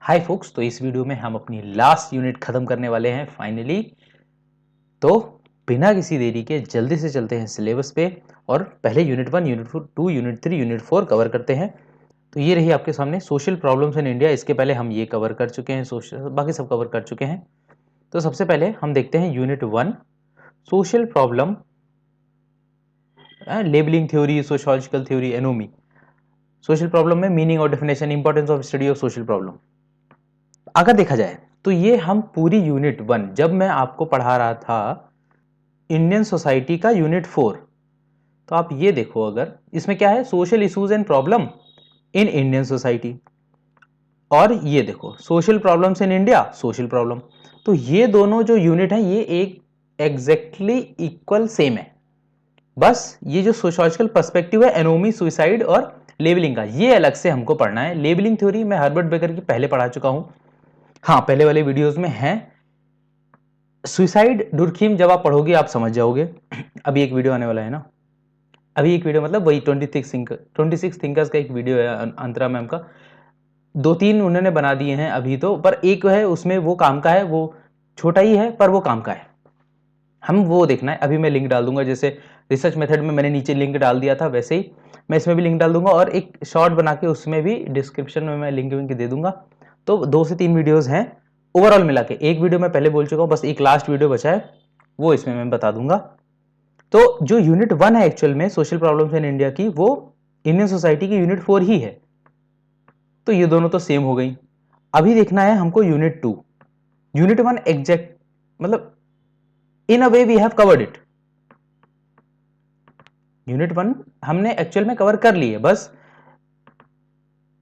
हाय focus, तो इस video में हम अपनी लास्ट यूनिट खत्म करने वाले हैं फाइनली। तो बिना किसी देरी के जल्दी से चलते हैं सिलेबस पे और पहले unit 1, unit 2, unit 3, unit 4 cover करते हैं। तो ये रही आपके सामने सोशल प्रॉब्लम्स इन इंडिया। इसके पहले हम ये कवर कर चुके हैं, सोशल बाकी सब कवर कर चुके हैं। तो सबसे पहले हम देखते हैं unit 1 social problem, labelling theory, sociological theory, anomie. Social problem में मीनिंग और definition, importance of study of social problem. अगर देखा जाए तो ये हम पूरी यूनिट 1, जब मैं आपको पढ़ा रहा था इंडियन सोसाइटी का यूनिट 4, तो आप ये देखो, अगर इसमें क्या है, social issues and problem in Indian society, और ये देखो social problems in India, social problem. तो ये दोनों जो यूनिट है ये एक एग्जैक्टली इक्वल सेम है। बस ये जो सोशियोलॉजिकल पर्सपेक्टिव है, एनोमी, सुसाइड और लेबलिंग का, ये अलग से हमको पढ़ना है। लेबलिंग थ्योरी मैं हर्बर्ट बेकर की पहले पढ़ा चुका हूं, हाँ पहले वाले वीडियोस में है। सुसाइड डुर्खीम जब आप पढ़ोगे आप समझ जाओगे। अभी एक वीडियो आने वाला है ना, अभी एक वीडियो मतलब वही 26 थिंकर्स का एक वीडियो है अंतरा मैम का। 2-3 उन्होंने बना दिए हैं अभी तो, पर एक है उसमें वो काम का है, वो छोटा ही है पर वो काम का है, हम वो देखना है। अभी मैं लिंक डाल दूंगा, जैसे रिसर्च मेथड में मैंने नीचे लिंक डाल दिया था, वैसे ही मैं इसमें भी लिंक डाल दूंगा और एक शॉर्ट बना के उसमें भी डिस्क्रिप्शन में मैं लिंक विंक दे दूंगा। तो 2 से 3 वीडियोस हैं ओवरऑल मिला के। एक वीडियो मैं पहले बोल चुका हूँ, बस एक लास्ट वीडियो बचा है, वो इसमें मैं बता दूंगा। तो जो यूनिट 1 है एक्चुअल में सोशल प्रॉब्लम्स इन इंडिया की, वो इंडियन सोसाइटी की यूनिट 4 ही है। तो ये दोनों तो सेम हो गई। अभी देखना है हमको यूनिट 2। यूनिट 1 एग्जैक्ट मतलब in a way we have covered it. Unit 1 हमने एक्चुअल में कवर कर ली है, बस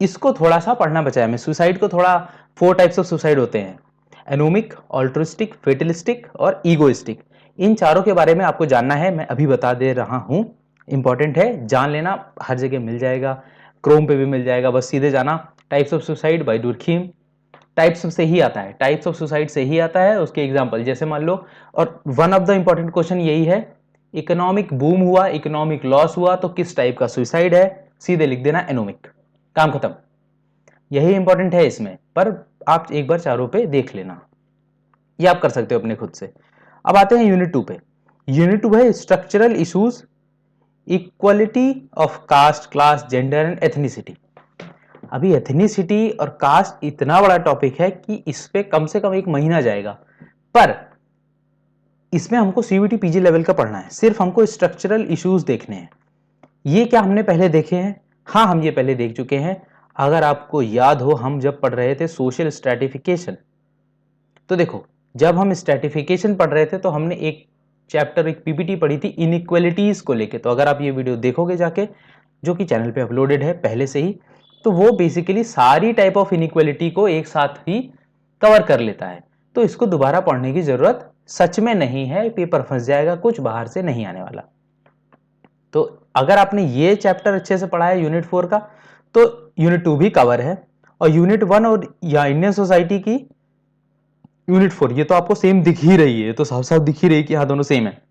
इसको थोड़ा सा पढ़ना बचा है हमें। सुसाइड को थोड़ा 4 टाइप्स ऑफ सुसाइड होते हैं, एनोमिक, ऑल्ट्रिस्टिक, फेटलिस्टिक और ईगोइस्टिक। इन चारों के बारे में आपको जानना है, मैं अभी बता दे रहा हूं। इंपॉर्टेंट है, जान लेना, हर जगह मिल जाएगा, क्रोम पे भी मिल जाएगा, बस सीधे जाना types of suicide by Durkheim. Types से ही आता है, टाइप्स ऑफ सुसाइड से ही आता है। उसके एग्जांपल जैसे मान लो, और one of the important question यही है, इकोनॉमिक बूम हुआ, इकोनॉमिक लॉस हुआ तो किस टाइप का सुसाइड है, सीधे लिख देना एनोमिक, काम खत्म। यही इंपॉर्टेंट है इसमें, पर आप एक बार चारों पे देख लेना, ये आप कर सकते हो अपने खुद से। अब आते हैं यूनिट 2 पे। यूनिट 2 है structural issues, equality of caste, class, gender and ethnicity. अभी एथनिसिटी और कास्ट इतना बड़ा टॉपिक है कि इस पे कम से कम 1 महीना जाएगा, पर इसमें हमको सीवीटी पीजी लेवल का पढ़ना है। सिर्फ हमको स्ट्रक्चरल इश्यूज देखने हैं। ये क्या हमने पहले देखे हैं? हाँ, हम ये पहले देख चुके हैं। अगर आपको याद हो, हम जब पढ़ रहे थे सोशल स्ट्रैटिफिकेशन, तो देखो जब हम स्ट्रैटिफिकेशन पढ़ रहे थे तो हमने एक चैप्टर, एक पीपीटी पढ़ी थी इनइक्वालिटीज को लेके। तो अगर आप ये वीडियो देखोगे जाके, जो कि चैनल पे अपलोडेड है पहले से ही, तो वो बेसिकली सारी टाइप ऑफ इनइक्वालिटी को एक साथ ही कवर कर लेता है। तो इसको दोबारा पढ़ने की जरूरत सच में नहीं है, पेपर फंस जाएगा, कुछ बाहर से नहीं आने वाला। तो अगर आपने ये चैप्टर अच्छे से पढ़ा है यूनिट 4 का, तो यूनिट 2 भी कवर है। और यूनिट 1 और या इंडियन सोसाइटी की यूनिट 4, ये तो आपको सेम दिख ही रही है, तो साफ साफ दिख ही रही है कि हाँ दोनों सेम है।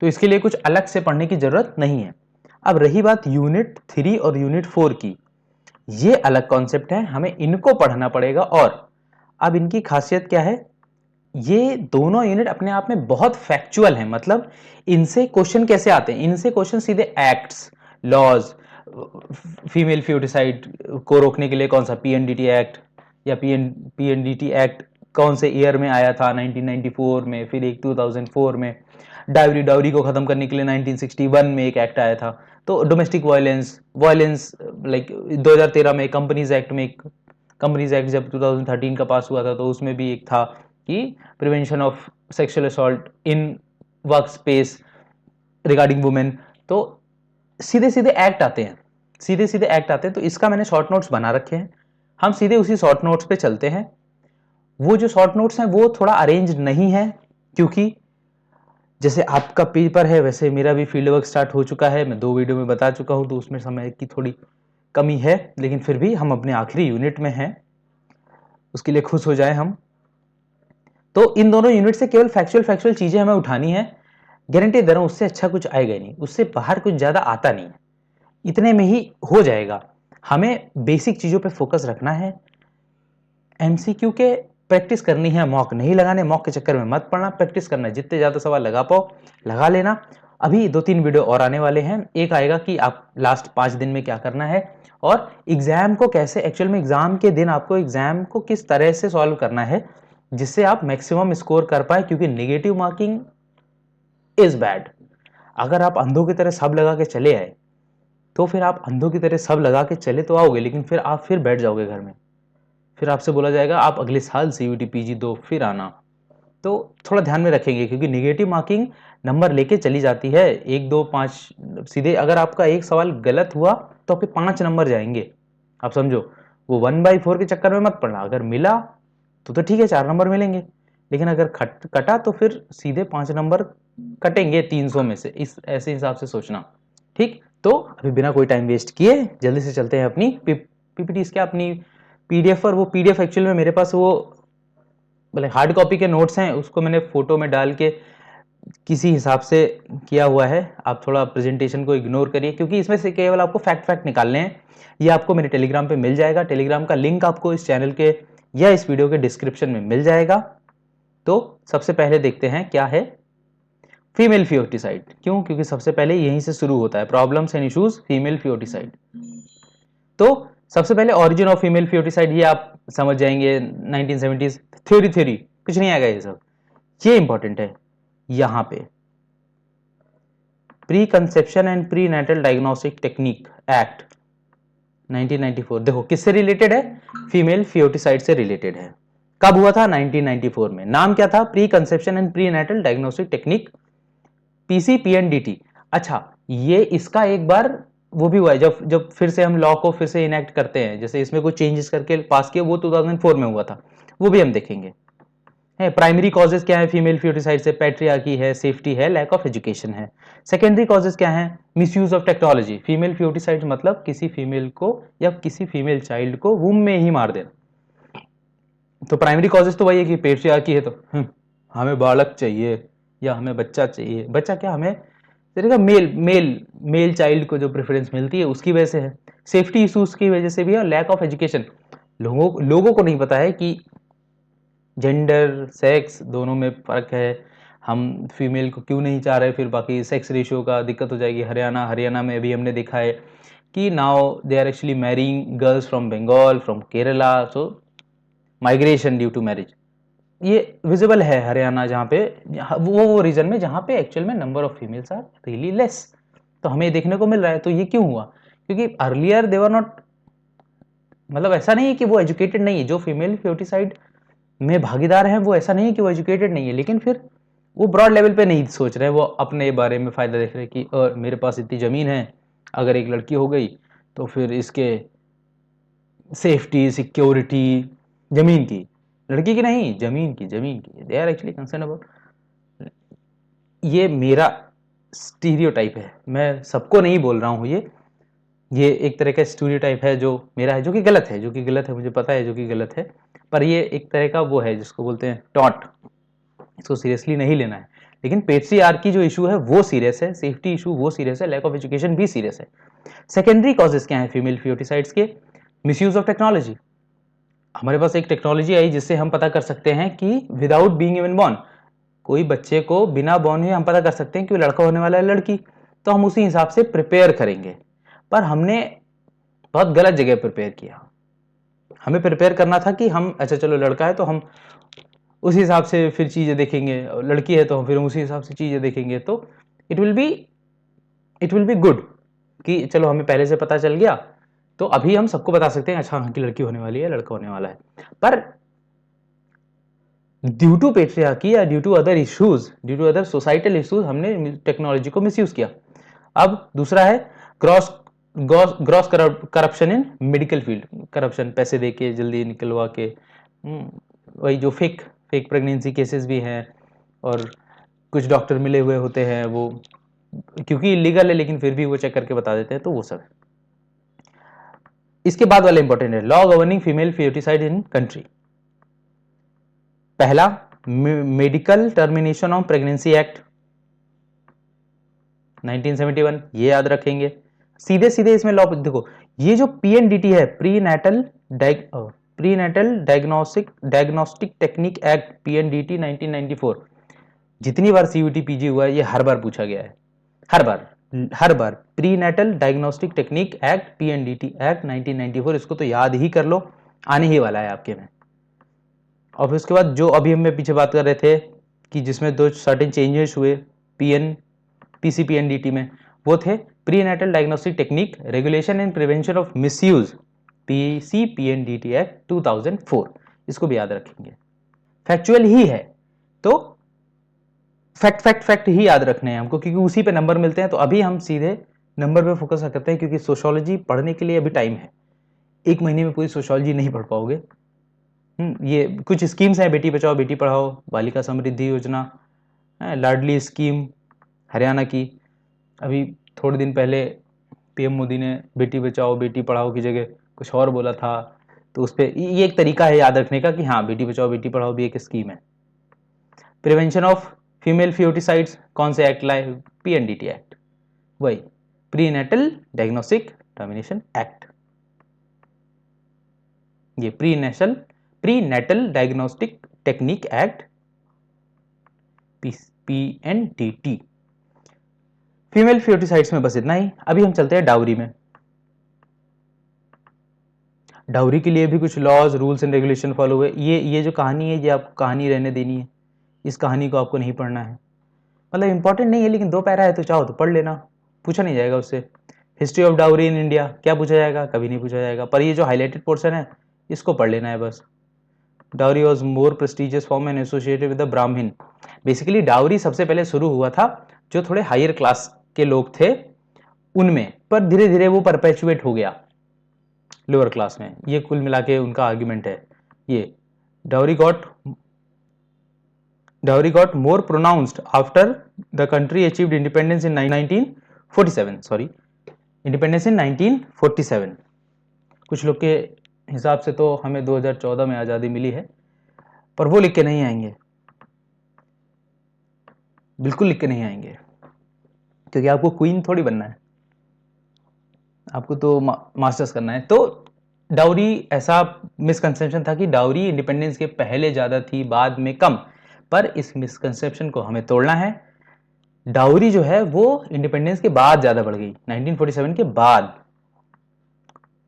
तो इसके लिए कुछ अलग से पढ़ने की जरूरत नहीं है। अब रही बात यूनिट 3 और यूनिट 4 की, ये अलग कॉन्सेप्ट है, हमें इनको पढ़ना पड़ेगा। और अब इनकी खासियत क्या है, ये दोनों यूनिट अपने आप में बहुत फैक्चुअल हैं। मतलब इनसे क्वेश्चन कैसे आते हैं, इनसे क्वेश्चन सीधे एक्ट्स, लॉज, फीमेल फ्यूटिसाइड को रोकने के लिए कौन सा पीएनडीटी एक्ट, या पीएनडीटी एक्ट कौन से ईयर में आया था, 1994 में, फिर एक 2004 में। डाउरी को खत्म करने के लिए 1961 में एक एक्ट आया था। तो डोमेस्टिक वायलेंस लाइक 2013 में कंपनीज एक्ट में, कंपनीज एक्ट जब 2013 का पास हुआ था तो उसमें भी एक था कि prevention of sexual assault in work space regarding women. तो सीधे सीधे एक्ट आते हैं, सीधे सीधे एक्ट आते हैं। तो इसका मैंने शॉर्ट नोट्स बना रखे हैं, हम सीधे उसी शॉर्ट नोट्स पे चलते हैं। वो जो शॉर्ट नोट्स हैं वो थोड़ा अरेंज नहीं है, क्योंकि जैसे आपका पेपर है वैसे मेरा भी फील्ड वर्क स्टार्ट हो चुका है, मैं 2 वीडियो में बता चुका हूं, तो उसमें समय की थोड़ी कमी है। लेकिन फिर भी हम अपने आखिरी यूनिट में हैं, उसके लिए खुश हो जाए हम। तो इन दोनों यूनिट से केवल फैक्चुअल चीजें हमें उठानी है। गारंटी दे रहा हूं, उससे अच्छा कुछ आएगा ही नहीं, उससे बाहर कुछ ज्यादा आता नहीं है, इतने में ही हो जाएगा। हमें बेसिक चीज़ों पे फोकस रखना है, एमसीक्यू के प्रैक्टिस करनी है, मॉक नहीं लगाने, मॉक के चक्कर में मत पड़ना, प्रैक्टिस करना है, जितने ज़्यादा सवाल लगा पाओ लगा लेना। अभी 2-3 वीडियो और आने वाले हैं, एक आएगा कि आप लास्ट 5 दिन में क्या करना है, और एग्जाम को कैसे, एक्चुअल में एग्जाम के दिन आपको एग्जाम को किस तरह से सॉल्व करना है जिससे आप मैक्सिमम स्कोर कर पाए, क्योंकि नेगेटिव मार्किंग इज बैड। अगर आप अंधों की तरह सब लगा के चले आए तो फिर आप अंधों की तरह सब लगा के चले तो आओगे, लेकिन फिर आप फिर बैठ जाओगे घर में, फिर आपसे बोला जाएगा आप अगले साल सीयूटी पीजी दो फिर आना। तो थोड़ा ध्यान में रखेंगे, क्योंकि नेगेटिव मार्किंग नंबर लेके चली जाती है, 1 2 5 सीधे। अगर आपका एक सवाल गलत हुआ तो आपके 5 नंबर जाएंगे, आप समझो। वो 1/4 के चक्कर में मत पड़ना, अगर मिला तो ठीक है 4 नंबर मिलेंगे, लेकिन अगर कटा तो फिर सीधे 5 नंबर कटेंगे 300 में से, इस ऐसे हिसाब से सोचना, ठीक। तो अभी बिना कोई टाइम वेस्ट किए जल्दी से चलते हैं अपनी पीपीटी क्या अपनी पीडीएफ पर। वो पीडीएफ एक्चुअल में मेरे पास वो मतलब हार्ड कॉपी के नोट्स हैं, उसको मैंने फोटो में डाल के किसी हिसाब से किया हुआ है। आप थोड़ा प्रेजेंटेशन को इग्नोर करिए, क्योंकि इसमें से केवल आपको फैक्ट निकालने हैं। ये आपको मेरे टेलीग्राम पे मिल जाएगा, टेलीग्राम का लिंक आपको इस चैनल के या इस वीडियो के डिस्क्रिप्शन में मिल जाएगा। तो सबसे पहले देखते हैं क्या है फीमेल फियोटिसाइड। क्यों? क्योंकि सबसे पहले यहीं से शुरू होता है, प्रॉब्लम्स एंड इश्यूज फीमेल फियोटिसाइड। तो सबसे पहले ओरिजिन ऑफ फीमेल फियोटिसाइड, ये आप समझ जाएंगे 1970s थ्योरी कुछ नहीं आएगा ये सब, ये इंपॉर्टेंट है। यहां पे pre conception and pre natal diagnostic technique act 1994, देखो किससे रिलेटेड है, फीमेल फियोटिसाइड से रिलेटेड है। कब हुआ था? 1994 में। नाम क्या था? Pre conception and pre natal diagnostic technique, PCPNDT. अच्छा, ये इसका एक बार वो भी हुआ है, जब जब फिर से हम लॉ को फिर से इनेक्ट करते हैं, जैसे इसमें कुछ चेंजेस करके पास किया, वो 2004 में हुआ था, वो भी हम देखेंगे। है प्राइमरी कॉजेज क्या है फीमेल फियोटिसाइड से? पैट्रियार्की है, सेफ्टी है, लैक ऑफ एजुकेशन है। सेकेंडरी कॉजेज क्या है? Misuse of technology. फीमेल फियोटिसाइड मतलब किसी फीमेल को या किसी फीमेल चाइल्ड को वूम में ही मार देना। तो प्राइमरी कॉजेज तो वही है कि पैट्रियार्की है, तो हमें बालक चाहिए या हमें बच्चा चाहिए, बच्चा क्या, हमें तरीका मेल चाइल्ड को जो प्रेफरेंस मिलती है उसकी वजह से है। सेफ्टी इश्यूज की वजह से भी है, लैक ऑफ एजुकेशन। लोगों को नहीं पता है कि जेंडर सेक्स दोनों में फर्क है, हम फीमेल को क्यों नहीं चाह रहे, फिर बाकी सेक्स रेशियो का दिक्कत हो जाएगी। हरियाणा में अभी हमने देखा है कि now they are actually marrying girls from Bengal, from Kerala, so migration due to marriage, ये विजिबल है हरियाणा, जहाँ पे वो रीजन में जहाँ पे एक्चुअल में number of females are really less. तो हमें देखने को मिल रहा है। तो ये क्यों हुआ? क्योंकि अर्लियर दे वर नॉट, मतलब ऐसा नहीं है कि वो एजुकेटेड नहीं है, जो फीमेल फियोटिसाइड में भागीदार हैं वो ऐसा नहीं है कि वो एजुकेटेड नहीं है, लेकिन फिर वो ब्रॉड लेवल पे नहीं सोच रहे, वो अपने बारे में फायदा देख रहे कि और मेरे पास इतनी जमीन है, अगर एक लड़की हो गई तो फिर इसके सेफ्टी सिक्योरिटी, जमीन की, लड़की की नहीं, जमीन की they are actually concern about. ये मेरा स्टीरियोटाइप है, मैं सबको नहीं बोल रहा हूँ, ये एक तरह का स्टीरियोटाइप है जो मेरा है, जो कि गलत है, मुझे पता है जो कि गलत है, पर ये एक तरह का वो है जिसको बोलते हैं टॉन्ट, इसको सीरियसली नहीं लेना है। लेकिन पेट्रियार्की जो इशू है वो सीरियस है, सेफ्टी इशू वो सीरियस है, लैक ऑफ एजुकेशन भी सीरियस है। सेकेंडरी कॉजेज क्या है फीमेल फियोटिसाइड्स के? Misuse of technology. हमारे पास एक टेक्नोलॉजी आई जिससे हम पता कर सकते हैं कि विदाउट बीइंग इवन बॉर्न, कोई बच्चे को बिना बॉर्न हुए हम पता कर सकते हैं कि वो लड़का होने वाला है लड़की, तो हम उसी हिसाब से प्रिपेयर करेंगे। पर हमने बहुत गलत जगह प्रिपेयर किया। हमें प्रिपेयर करना था कि हम अच्छा चलो लड़का है तो हम उसी हिसाब से फिर चीजें देखेंगे, लड़की है तो हम फिर उसी हिसाब से चीजें देखेंगे। तो इट विल बी गुड कि चलो हमें पहले से पता चल गया, तो अभी हम सबको बता सकते हैं अच्छा हाँ कि लड़की होने वाली है, लड़का होने वाला है। पर ड्यू टू पेट्रियार्की या due to other issues, due to other societal issues, हमने टेक्नोलॉजी को मिसयूज किया। अब दूसरा है gross gross corruption in medical field. Corruption, पैसे देके जल्दी निकलवा के, वही जो फेक प्रेगनेंसी केसेस भी हैं, और कुछ डॉक्टर मिले हुए होते हैं, वो क्योंकि इलीगल है लेकिन फिर भी वो चेक करके बता देते हैं, तो वो सब है। इसके बाद वाला इंपॉर्टेंट है law governing female foeticide in country. पहला medical termination of pregnancy act 1971, ये याद रखेंगे। सीधे सीधे इसमें लॉ देखो, ये जो पीएनडीटी है, prenatal diagnostic technique act, PNDT 1994, जितनी बार सीयूटी पीजी हुआ है ये हर बार पूछा गया है, हर बार prenatal diagnostic technique act, PNDT act 1994, इसको तो याद ही कर लो, आने ही वाला है आपके में। और फिर उसके बाद जो अभी हम पीछे बात कर रहे थे कि जिसमें दो सर्टेन चेंजेस हुए पीसीपीएनडीटी में, वो थे prenatal diagnostic technique regulation and prevention of misuse, PCPNDT act 2004, इसको भी याद रखेंगे। फैक्चुअल ही है तो फैक्ट ही याद रखने हैं हमको, क्योंकि उसी पे नंबर मिलते हैं। तो अभी हम सीधे नंबर पे फोकस करते हैं, क्योंकि सोशियोलॉजी पढ़ने के लिए अभी टाइम है, एक महीने में पूरी सोशियोलॉजी नहीं पढ़ पाओगे। ये कुछ स्कीम्स हैं, बेटी बचाओ बेटी पढ़ाओ, बालिका समृद्धि योजना, लाडली स्कीम हरियाणा की, अभी थोड़े दिन पहले पीएम मोदी ने बेटी बचाओ बेटी पढ़ाओ की जगह कुछ और बोला था, तो उस पर ये एक तरीका है याद रखने का कि हाँ बेटी बचाओ बेटी पढ़ाओ भी एक स्कीम है। प्रिवेंशन ऑफ फीमेल फ्यूटिसाइड्स कौन से एक्ट लाए? पीएनडीटी एक्ट, वही प्रीनेटल डायग्नोस्टिक टर्मिनेशन एक्ट, ये prenatal diagnostic technique act, PNDT. Female foeticides में बस इतना ही। अभी हम चलते हैं डाउरी में। डाउरी के लिए भी कुछ laws rules and regulation follow हुए। ये जो कहानी है ये आपको कहानी रहने देनी है, इस कहानी को आपको नहीं पढ़ना है, मतलब इंपॉर्टेंट नहीं है, लेकिन 2 पैरा है तो चाहो तो पढ़ लेना, पूछा नहीं जाएगा उससे। History of dowry in India क्या पूछा जाएगा? कभी नहीं पूछा जाएगा, पर ये जो हाईलाइटेड पोर्शन है इसको पढ़ लेना है बस। Dowry was more prestigious form and associated with the ब्राह्मण। बेसिकली डाउरी सबसे पहले शुरू हुआ था जो थोड़े हायर क्लास के लोग थे उनमें, पर धीरे धीरे वो परपेचुएट हो गया लोअर क्लास में। ये कुल मिला के उनका आर्ग्यूमेंट है। ये dowry got more pronounced after the country achieved independence in 1947, sorry, independence in 1947। कुछ लोग के हिसाब से तो हमें 2014 में आज़ादी मिली है, पर वो लिख के नहीं आएंगे, बिल्कुल लिख के नहीं आएंगे, क्योंकि आपको क्वीन थोड़ी बनना है, आपको तो मास्टर्स करना है। तो डाउरी ऐसा मिसकंसेप्शन था कि डाउरी इंडिपेंडेंस के पहले ज़्यादा थी बाद में कम, पर इस मिसकंसेप्शन को हमें तोड़ना है। डाउरी जो है वो इंडिपेंडेंस के बाद ज़्यादा बढ़ गई, 1947 के बाद।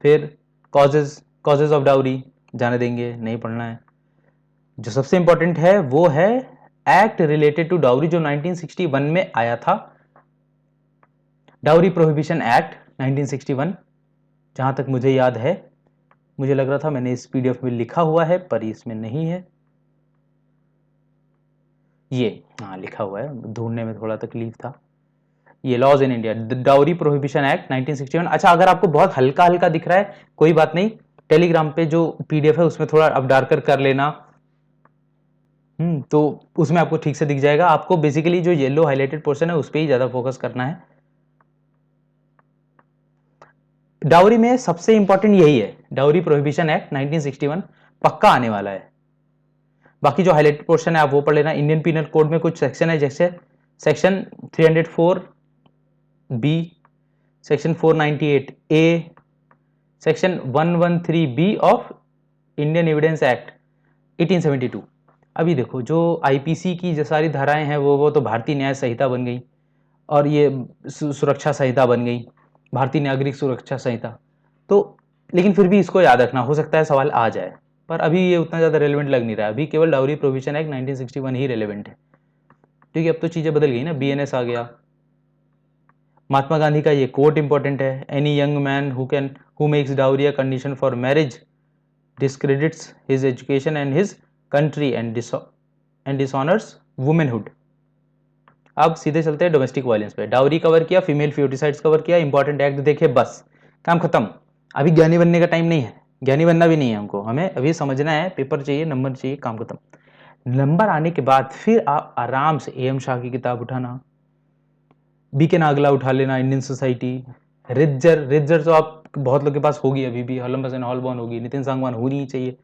फिर कॉजेज ऑफ डाउरी जाने देंगे, नहीं पढ़ना है। जो सबसे इंपॉर्टेंट है वो है एक्ट रिलेटेड टू डाउरी जो 1961 में आया था, डाउरी प्रोहिबिशन एक्ट 1961। जहां तक मुझे याद है, मुझे लग रहा था मैंने इस पीडीएफ में लिखा हुआ है पर इसमें नहीं है, ये हाँ लिखा हुआ है, ढूंढने में थोड़ा तकलीफ था। ये laws in India, dowry prohibition act 1961। अच्छा, अगर आपको बहुत हल्का हल्का दिख रहा है कोई बात नहीं, टेलीग्राम पे जो पीडीएफ है उसमें थोड़ा अप डार्कर कर लेना, तो उसमें आपको ठीक से दिख जाएगा। आपको बेसिकली जो येलो हाईलाइटेड पोर्शन है उस पर ही ज्यादा फोकस करना है। डाउरी में सबसे इंपॉर्टेंट यही है, डाउरी प्रोहिबिशन एक्ट 1961 पक्का आने वाला है। बाकी जो हाईलाइटेड पोर्शन है आप वो पढ़ लेना। इंडियन पीनल कोड में कुछ सेक्शन है, जैसे section 304 B, section 498 A, section 113 B of Indian evidence act 1872। अभी देखो जो आईपीसी की जो सारी धाराएं हैं वो तो भारतीय न्याय संहिता बन गई, और ये सुरक्षा संहिता बन गई, भारतीय नागरिक सुरक्षा संहिता। तो लेकिन फिर भी इसको याद रखना, हो सकता है सवाल आ जाए, पर अभी ये उतना ज़्यादा रेलेवेंट लग नहीं रहा है। अभी केवल डाउरी प्रोविजन एक्ट 1961 ही रेलेवेंट है, क्योंकि अब तो चीज़ें बदल गई ना, बीएनएस आ गया। महात्मा गांधी का ये कोट इंपॉर्टेंट है, any young man who makes dowry a condition for marriage discredits his education and his country and dishonours womanhood. अब सीधे चलते हैं डोमेस्टिक वायलेंस पे। डाउरी कवर किया, फीमेल फ्यूटिसाइड्स कवर किया, इंपॉर्टेंट एक्ट देखे, बस काम खत्म। अभी ज्ञानी बनने का टाइम नहीं है, ज्ञानी बनना भी नहीं है हमको, हमें अभी समझना है, पेपर चाहिए, नंबर चाहिए, काम खत्म। नंबर आने के बाद फिर आप आराम से एम शाह की किताब उठाना, बीके नागला उठा लेना, इंडियन सोसाइटी, रिज्जर तो आप बहुत लोग के पास होगी अभी भी, हॉलम्बस एंड हॉलबॉर्न होगी, नितिन सांगवान होनी ही चाहिए,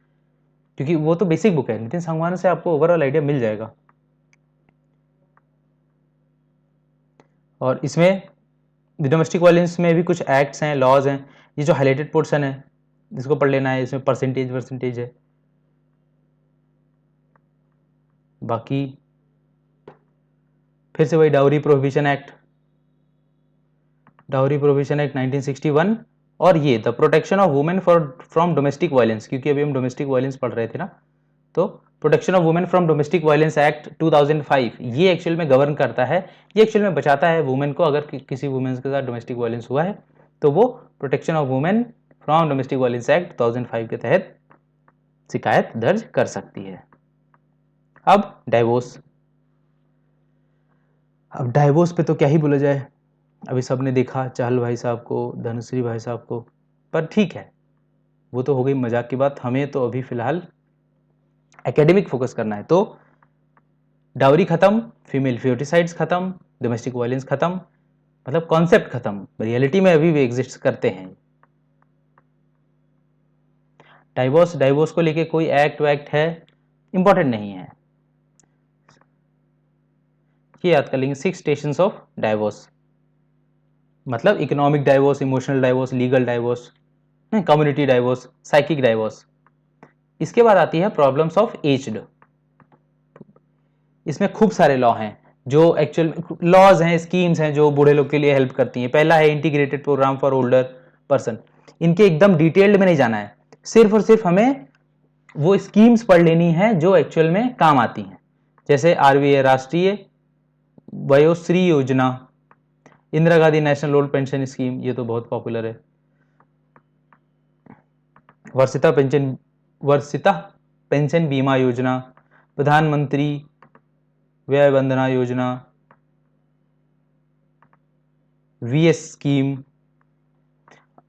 क्योंकि वो तो बेसिक बुक है। नितिन सांगवान से आपको ओवरऑल आइडिया मिल जाएगा। और इसमें डोमेस्टिक वायलेंस में भी कुछ एक्ट्स हैं, लॉज हैं, ये जो हाईलाइटेड पोर्शन है इसको पढ़ लेना है, इसमें परसेंटेज है। बाकी फिर से वही डाउरी प्रोहिबिशन एक्ट 1961, और ये the protection of women from domestic violence, क्योंकि अभी हम डोमेस्टिक वायलेंस पढ़ रहे थे ना, तो protection of women from domestic violence act 2005 ये एक्चुअल में गवर्न करता है, ये एक्चुअल में बचाता है वुमेन को। अगर किसी वुमेन के साथ डोमेस्टिक वायलेंस हुआ है तो वो protection of women from domestic violence act 2005 के तहत शिकायत दर्ज कर सकती है। अब डाइवोर्स पे तो क्या ही बोला जाए, अभी सबने देखा चाहल भाई साहब को, धनुश्री भाई साहब को, पर ठीक है वो तो हो गई मजाक की बात। हमें तो अभी फिलहाल एकेडमिक फोकस करना है। तो डाउरी खत्म, फीमेल फ्यूटिसाइड्स खत्म, डोमेस्टिक वायलेंस खत्म, मतलब कॉन्सेप्ट खत्म, रियलिटी में अभी भी एग्जिस्ट करते हैं। डाइवोर्स को लेके कोई एक्ट है, इंपॉर्टेंट नहीं है, ये याद कर लेंगे। 6 स्टेशंस ऑफ डाइवोर्स, मतलब economic divorce, emotional divorce, legal divorce, community divorce, psychic divorce. इसके बाद आती है प्रॉब्लम्स ऑफ एज्ड। इसमें खूब सारे लॉ हैं जो एक्चुअल लॉज हैं, स्कीम्स हैं जो बूढ़े लोग के लिए हेल्प करती हैं। पहला है integrated programme for older person. इनके एकदम डिटेल्ड में नहीं जाना है, सिर्फ और सिर्फ हमें वो स्कीम्स पढ़ लेनी है जो एक्चुअल में काम आती हैं। जैसे आरवीए राष्ट्रीय Vayoshri Yojana, Indira Gandhi national old pension scheme, ये तो बहुत पॉपुलर है। वर्षिता पेंशन बीमा योजना, प्रधानमंत्री व्यय वंदना योजना, वीएस स्कीम।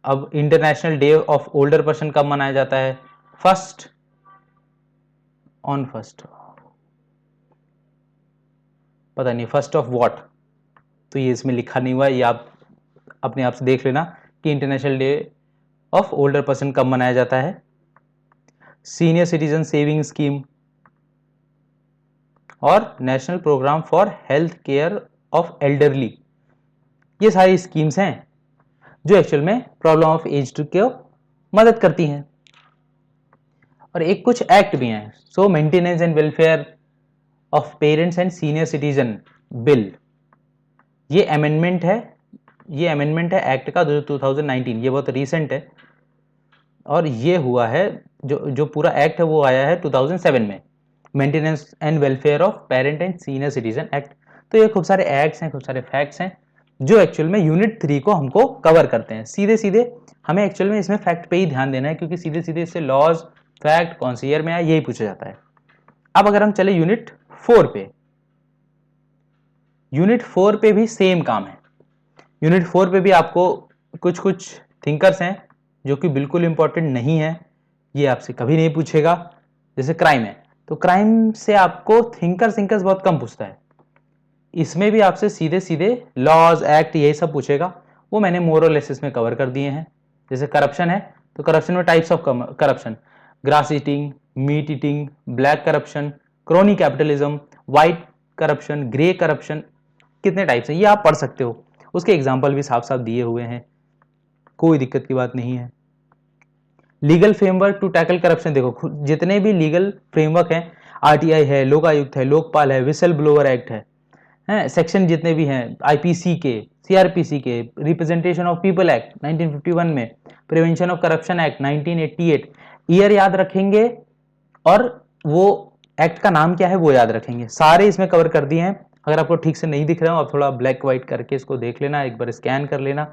अब international day of older person कब मनाया जाता है? फर्स्ट, पता नहीं फर्स्ट ऑफ व्हाट, तो ये इसमें लिखा नहीं हुआ है, ये आप अपने आप से देख लेना कि international day of older person कब मनाया जाता है। सीनियर सिटीजन सेविंग स्कीम और national programme for health care of elderly, ये सारी स्कीम्स हैं जो एक्चुअल में प्रॉब्लम ऑफ एज को मदद करती हैं। और एक कुछ एक्ट भी हैं। So maintenance and welfare of parents and senior citizen bill, ये अमेंडमेंट है एक्ट का 2019, ये बहुत रिसेंट है। और ये हुआ है जो पूरा एक्ट है वो आया है 2007 में, maintenance and welfare of parent and senior citizen act. तो ये खूब सारे एक्ट्स हैं, खूब सारे फैक्ट्स हैं जो एक्चुअल में यूनिट 3 को हमको कवर करते हैं। सीधे सीधे हमें एक्चुअल में इसमें फैक्ट पे ही ध्यान देना है, क्योंकि सीधे सीधे इससे लॉज फैक्ट कौन सी ईयर में आया यही पूछा जाता है। अब अगर हम चले यूनिट 4 पे, यूनिट 4 पे भी सेम काम है। यूनिट 4 पे भी आपको कुछ थिंकर्स हैं जो कि बिल्कुल इंपॉर्टेंट नहीं है, ये आपसे कभी नहीं पूछेगा। जैसे क्राइम है, तो क्राइम से आपको थिंकर्स बहुत कम पूछता है। इसमें भी आपसे सीधे सीधे लॉज एक्ट यही सब पूछेगा, वो मैंने मोर और लेस में कवर कर दिए हैं। जैसे करप्शन है, तो करप्शन में types of corruption, grass eating, meat eating, black corruption, crony capitalism, white corruption, grey corruption, कितने टाइप्स हैं ये आप पढ़ सकते हो। उसके एग्जाम्पल भी साफ साफ दिए हुए हैं, कोई दिक्कत की बात नहीं है। Legal framework to tackle corruption, देखो जितने भी लीगल फ्रेमवर्क हैं, आरटीआई है, लोकायुक्त है, लोकपाल है, विसल ब्लोअर एक्ट है, सेक्शन जितने भी हैं आईपीसी के, सीआरपीसी के, रिप्रेजेंटेशन ऑफ पीपल एक्ट 1951 में, prevention of corruption act 1988, year याद रखेंगे और वो एक्ट का नाम क्या है वो याद रखेंगे, सारे इसमें कवर कर दिए हैं। अगर आपको ठीक से नहीं दिख रहा हो आप थोड़ा ब्लैक व्हाइट करके इसको देख लेना, एक बार स्कैन कर लेना,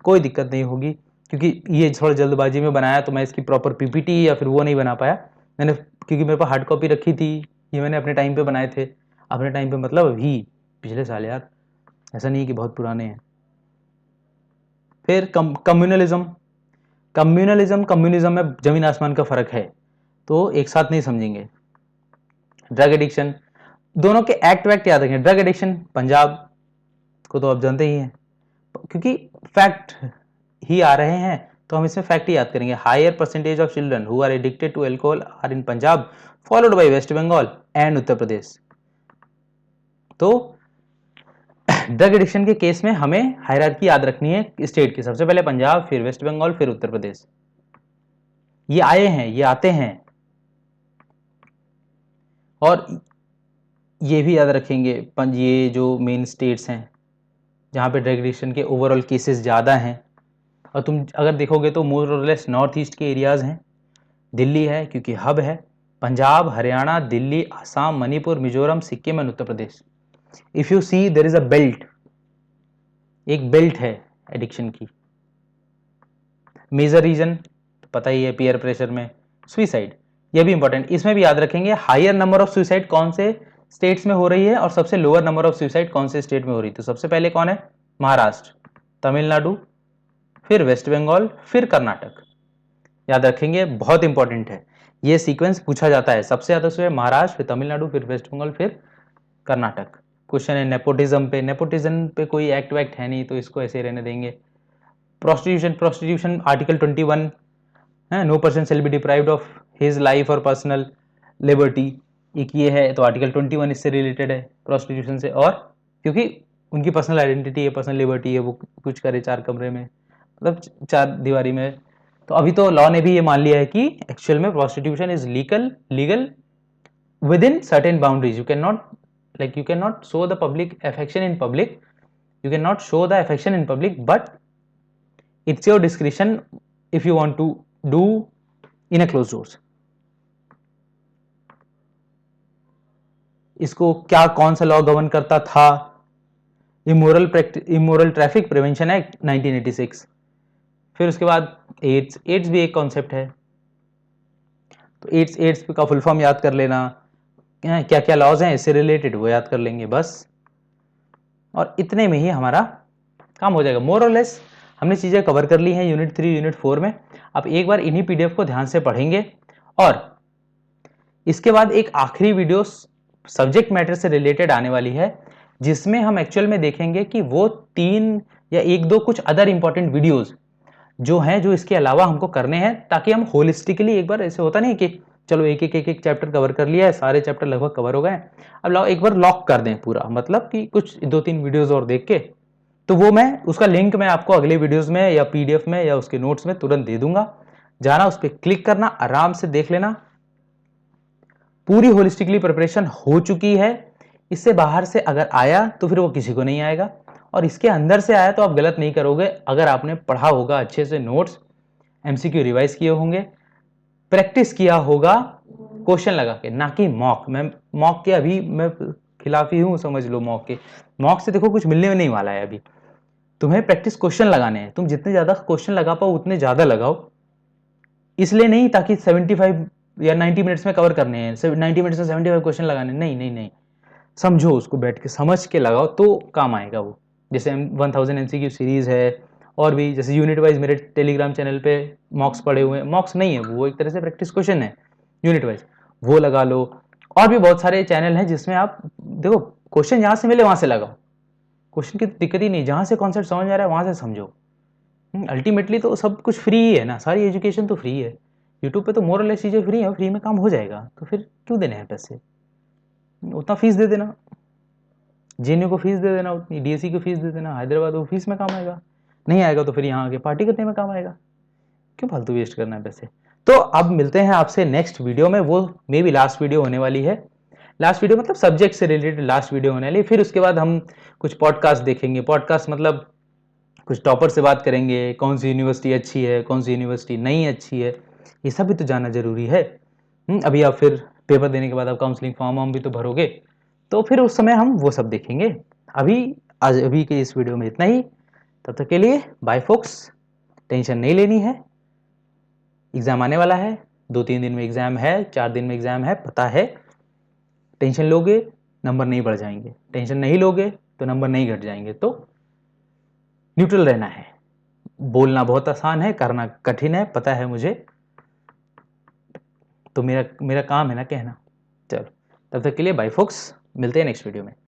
कोई दिक्कत नहीं होगी। क्योंकि ये थोड़ा जल्दबाजी में बनाया तो मैं इसकी प्रॉपर पीपीटी या फिर वो नहीं बना पाया मैंने, क्योंकि मेरे पास हार्ड कॉपी रखी थी, ये मैंने अपने टाइम पे बनाए थे। अपने टाइम पे मतलब अभी पिछले साल यार, ऐसा नहीं कि बहुत पुराने हैं। फिर कम्युनलिज्म में जमीन आसमान का फर्क है, तो एक साथ नहीं समझेंगे। ड्रग एडिक्शन, दोनों के एक्ट वैक्ट याद रखें। ड्रग एडिक्शन पंजाब को तो आप जानते ही हैं, क्योंकि फैक्ट ही आ रहे हैं तो हम इसमें फैक्ट ही याद करेंगे। Higher percentage of children who are addicted to alcohol are in Punjab, followed by West Bengal and Uttar Pradesh. तो ड्रग एडिक्शन के केस में हमें हायरार्की याद रखनी है स्टेट की। सबसे पहले पंजाब, फिर वेस्ट बंगाल, फिर उत्तर प्रदेश। ये आए हैं, ये आते हैं। और ये भी याद रखेंगे ये जो मेन स्टेट्स हैं जहाँ पे ड्रग एडिक्शन के ओवरऑल केसेस ज़्यादा हैं, और तुम अगर देखोगे तो more or less north east के एरियाज़ हैं। दिल्ली है क्योंकि हब है, Punjab, Haryana, Delhi, Assam, Manipur, Mizoram, Sikkim and Uttar Pradesh. If you see there is a belt, एक बेल्ट है एडिक्शन की। मेजर रीजन पता ही है, पीयर प्रेशर में सुइसाइड, ये भी इंपॉर्टेंट। इसमें भी याद रखेंगे हायर नंबर ऑफ सुइसाइड कौन से स्टेट्स में हो रही है और सबसे लोअर नंबर ऑफ सुइसाइड कौन से स्टेट में हो रही है। तो सबसे पहले कौन है? महाराष्ट्र, तमिलनाडु, फिर वेस्ट बंगाल, फिर कर्नाटक। याद रखेंगे, बहुत इंपॉर्टेंट है, ये सीक्वेंस पूछा जाता है। सबसे ज्यादा से महाराष्ट्र, फिर तमिलनाडु, फिर वेस्ट बंगाल, फिर कर्नाटक। क्वेश्चन है नेपोटिज्म पे। नेपोटिज्म पे कोई एक्ट वैक्ट है नहीं तो इसको ऐसे रहने देंगे। प्रोस्टिट्यूशन आर्टिकल 21 है, no person shall be deprived of his life और पर्सनल लिबर्टी, एक ये है। तो आर्टिकल 21 इससे रिलेटेड है, प्रोस्टिट्यूशन से। और क्योंकि उनकी पर्सनल आइडेंटिटी है, पर्सनल लिबर्टी है, वो कुछ करे चार कमरे में, मतलब चार दीवारी में। तो अभी तो लॉ ने भी ये मान लिया है कि एक्चुअल में prostitution is legal with in certain boundaries. You can not show the public affection in public, you cannot show the affection in public, but it's your discretion if you want to do in a closed doors. इसको क्या कौन सा law govern करता था? Immoral traffic prevention act 1986। फिर उसके बाद ads भी एक कॉन्सेप्ट है। तो एड्स का फुल फॉर्म याद कर लेना, क्या क्या लॉज हैं इससे रिलेटेड वो याद कर लेंगे बस। और इतने में ही हमारा काम हो जाएगा। मोर और लेस हमने चीज़ें कवर कर ली हैं यूनिट 3 यूनिट 4 में। अब एक बार इन्हीं पीडीएफ को ध्यान से पढ़ेंगे और इसके बाद एक आखिरी वीडियो सब्जेक्ट मैटर से रिलेटेड आने वाली है, जिसमें हम एक्चुअल में देखेंगे कि वो 3 या 1-2 कुछ अदर इंपॉर्टेंट वीडियोस जो हैं, जो इसके अलावा हमको करने हैं, ताकि हम होलिस्टिकली, एक बार ऐसे होता नहीं कि चलो एक चैप्टर कवर कर लिया है, सारे चैप्टर लगभग कवर हो गए, अब एक बार लॉक कर दें पूरा, मतलब कि कुछ 2-3 वीडियोस और देख के। तो वो मैं उसका लिंक मैं आपको अगले वीडियोस में या पीडीएफ में या उसके नोट्स में तुरंत दे दूंगा। जाना, उस पर क्लिक करना, आराम से देख लेना। पूरी होलिस्टिकली प्रिपरेशन हो चुकी है। इससे बाहर से अगर आया तो फिर वो किसी को नहीं आएगा, और इसके अंदर से आया तो आप गलत नहीं करोगे अगर आपने पढ़ा होगा अच्छे से, नोट्स एमसीक्यू रिवाइज किए होंगे, प्रैक्टिस किया होगा क्वेश्चन लगा के, ना कि मॉक। मैं मॉक के अभी मैं खिलाफ ही हूं, समझ लो। मॉक से देखो कुछ मिलने में नहीं वाला है। अभी तुम्हें प्रैक्टिस क्वेश्चन लगाने हैं, तुम जितने ज्यादा क्वेश्चन लगा पाओ उतने ज्यादा लगाओ। इसलिए नहीं ताकि 75 या 90 मिनट्स में कवर करने हैं, 90 मिनट्स में 75 क्वेश्चन लगाने, नहीं, समझो उसको, बैठ के समझ के लगाओ तो काम आएगा वो। जैसे 1000 एमसीक्यू सीरीज है, और भी जैसे यूनिट वाइज मेरे टेलीग्राम चैनल पे मॉक्स पड़े हुए हैं। मॉक्स नहीं है वो, एक तरह से प्रैक्टिस क्वेश्चन है यूनिट वाइज, वो लगा लो। और भी बहुत सारे चैनल हैं जिसमें आप देखो क्वेश्चन जहां से मिले वहां से लगाओ। क्वेश्चन की दिक्कत ही नहीं, जहां से कॉन्सेप्ट समझ आ रहा है वहां से समझो। अल्टीमेटली तो सब कुछ फ्री ही है ना, सारी एजुकेशन तो फ्री है। यूट्यूब पे तो मोर और लेस चीजें फ्री है, फ्री में काम हो जाएगा, तो फिर क्यों देने हैं पैसे? उतना फीस दे देना, जेएनयू को फीस दे देना उतनी, डीएससी को फीस दे देना, हैदराबाद वो फीस में काम आएगा। नहीं आएगा तो फिर यहाँ आके पार्टी करने में काम आएगा। क्यों फालतू वेस्ट करना है पैसे? तो अब मिलते हैं आपसे नेक्स्ट वीडियो में, वो मे बी लास्ट वीडियो होने वाली है। लास्ट वीडियो मतलब सब्जेक्ट से रिलेटेड लास्ट वीडियो होने वाली है। फिर उसके बाद हम कुछ पॉडकास्ट देखेंगे। पॉडकास्ट मतलब कुछ टॉपर से बात करेंगे, कौन सी यूनिवर्सिटी अच्छी है, कौन सी यूनिवर्सिटी नहीं अच्छी है, ये सब भी तो जानना जरूरी है। अभी आप फिर पेपर देने के बाद आप काउंसलिंग फॉर्म भी तो भरोगे, तो फिर उस समय हम वो सब देखेंगे। अभी के इस वीडियो में इतना ही। तब तक के लिए बाय फोक्स। टेंशन नहीं लेनी है, एग्जाम आने वाला है, 2-3 दिन में एग्जाम है, 4 दिन में एग्जाम है, पता है। टेंशन लोगे नंबर नहीं बढ़ जाएंगे, टेंशन नहीं लोगे तो नंबर नहीं घट जाएंगे। तो न्यूट्रल रहना है। बोलना बहुत आसान है, करना कठिन है, पता है मुझे। तो मेरा काम है ना कहना। चलो, तब तक के लिए बाय फोक्स, मिलते हैं नेक्स्ट वीडियो में।